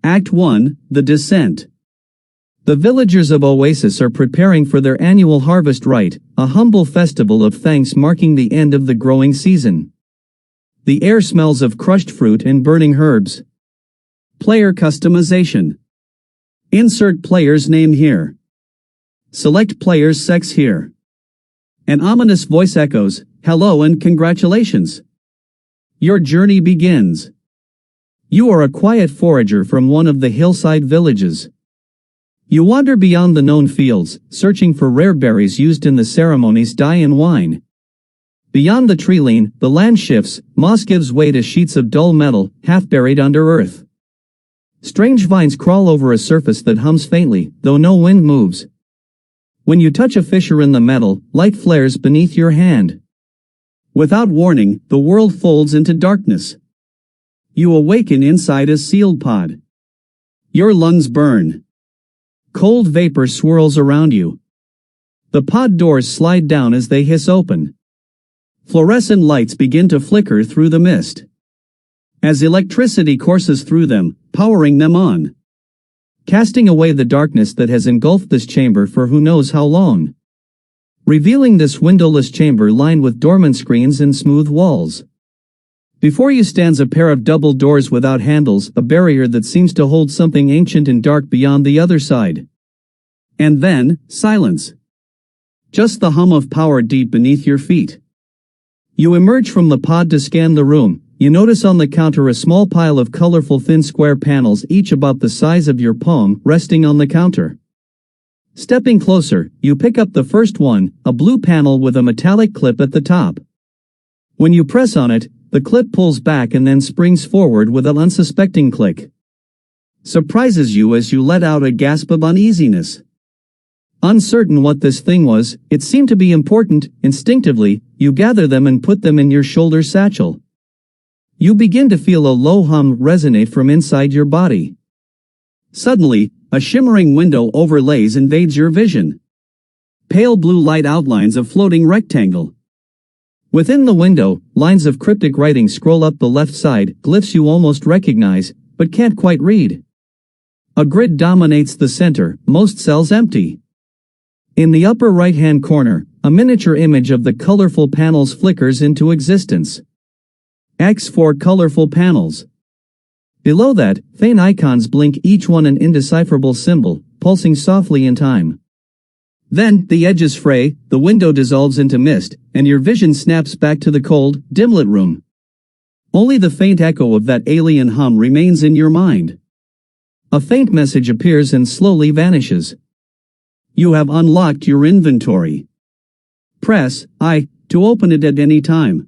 Act 1, The Descent. The villagers of Oasis are preparing for their annual harvest rite, a humble festival of thanks marking the end of the growing season. The air smells of crushed fruit and burning herbs. Player customization. Insert player's name here. Select player's sex here. An ominous voice echoes, "Hello and congratulations. Your journey begins." You are a quiet forager from one of the hillside villages. You wander beyond the known fields, searching for rare berries used in the ceremony's dye and wine. Beyond the tree line, the land shifts, moss gives way to sheets of dull metal, half buried under earth. Strange vines crawl over a surface that hums faintly, though no wind moves. When you touch a fissure in the metal, light flares beneath your hand. Without warning, the world folds into darkness. You awaken inside a sealed pod. Your lungs burn. Cold vapor swirls around you. The pod doors slide down as they hiss open. Fluorescent lights begin to flicker through the mist. As electricity courses through them, powering them on. Casting away the darkness that has engulfed this chamber for who knows how long. Revealing this windowless chamber lined with dormant screens and smooth walls. Before you stands a pair of double doors without handles, a barrier that seems to hold something ancient and dark beyond the other side. And then, silence. Just the hum of power deep beneath your feet. You emerge from the pod to scan the room. You notice on the counter a small pile of colorful thin square panels, each about the size of your palm, resting on the counter. Stepping closer, you pick up the first one, a blue panel with a metallic clip at the top. When you press on it, the clip pulls back and then springs forward with an unsuspecting click. Surprises you as you let out a gasp of uneasiness. Uncertain what this thing was, it seemed to be important. Instinctively, you gather them and put them in your shoulder satchel. You begin to feel a low hum resonate from inside your body. Suddenly, a shimmering window overlays invades your vision. Pale blue light outlines a floating rectangle. Within the window, lines of cryptic writing scroll up the left side, glyphs you almost recognize, but can't quite read. A grid dominates the center, most cells empty. In the upper right-hand corner, a miniature image of the colorful panels flickers into existence. X for colorful panels. Below that, faint icons blink, each one an indecipherable symbol, pulsing softly in time. Then, the edges fray, the window dissolves into mist, and your vision snaps back to the cold, dim-lit room. Only the faint echo of that alien hum remains in your mind. A faint message appears and slowly vanishes. You have unlocked your inventory. Press I to open it at any time.